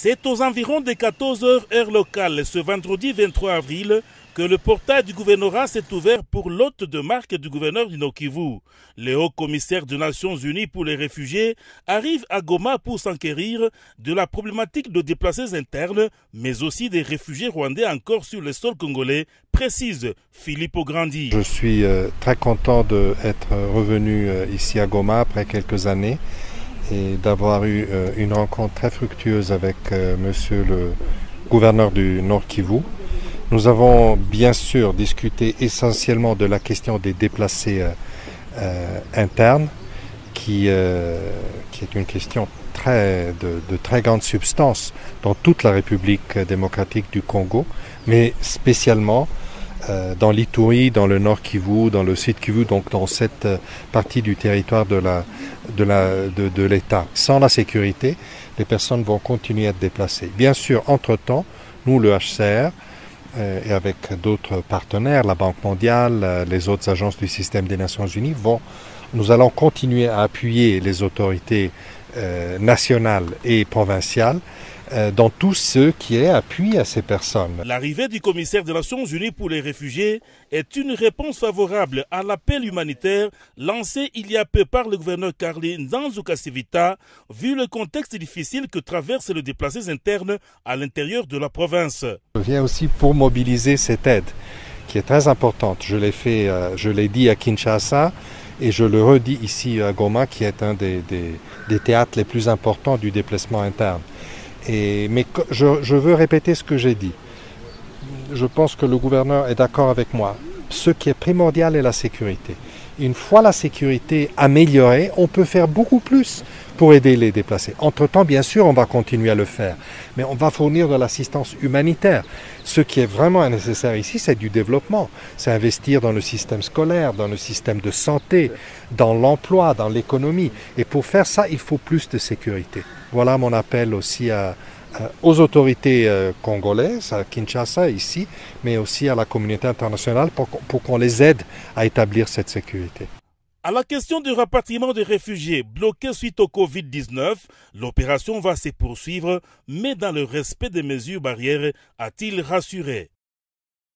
C'est aux environs de 14 h heure locale ce vendredi 23 avril que le portail du gouvernorat s'est ouvert pour l'hôte de marque du gouverneur du Nord-Kivu. Le haut-commissaire des Nations Unies pour les réfugiés arrive à Goma pour s'enquérir de la problématique de déplacés internes, mais aussi des réfugiés rwandais encore sur le sol congolais, précise Philippe Grandi. Je suis très content d'être revenu ici à Goma après quelques années et d'avoir eu une rencontre très fructueuse avec monsieur le gouverneur du Nord-Kivu. Nous avons bien sûr discuté essentiellement de la question des déplacés internes, qui est une question de très grande substance dans toute la République démocratique du Congo, mais spécialement dans l'Ituri, dans le Nord Kivu, dans le Sud Kivu, donc dans cette partie du territoire de l'État. Sans la sécurité, les personnes vont continuer à être déplacées. Bien sûr, entre-temps, nous, le HCR, et avec d'autres partenaires, la Banque mondiale, les autres agences du système des Nations Unies, nous allons continuer à appuyer les autorités nationales et provinciales dans tout ce qui est appui à ces personnes. L'arrivée du commissaire des Nations Unies pour les réfugiés est une réponse favorable à l'appel humanitaire lancé il y a peu par le gouverneur Carly Nzanzu-Kasivita, vu le contexte difficile que traversent les déplacés internes à l'intérieur de la province. Je viens aussi pour mobiliser cette aide qui est très importante. Je l'ai dit à Kinshasa et je le redis ici à Goma, qui est un des théâtres les plus importants du déplacement interne. Mais je veux répéter ce que j'ai dit. Je pense que le gouverneur est d'accord avec moi. Ce qui est primordial est la sécurité. Une fois la sécurité améliorée, on peut faire beaucoup plus pour aider les déplacés. Entre-temps, bien sûr, on va continuer à le faire, mais on va fournir de l'assistance humanitaire. Ce qui est vraiment nécessaire ici, c'est du développement. C'est investir dans le système scolaire, dans le système de santé, dans l'emploi, dans l'économie. Et pour faire ça, il faut plus de sécurité. Voilà mon appel aussi aux autorités congolaises, à Kinshasa ici, mais aussi à la communauté internationale pour qu'on les aide à établir cette sécurité. À la question du rapatriement des réfugiés bloqués suite au Covid-19, l'opération va se poursuivre, mais dans le respect des mesures barrières, a-t-il rassuré.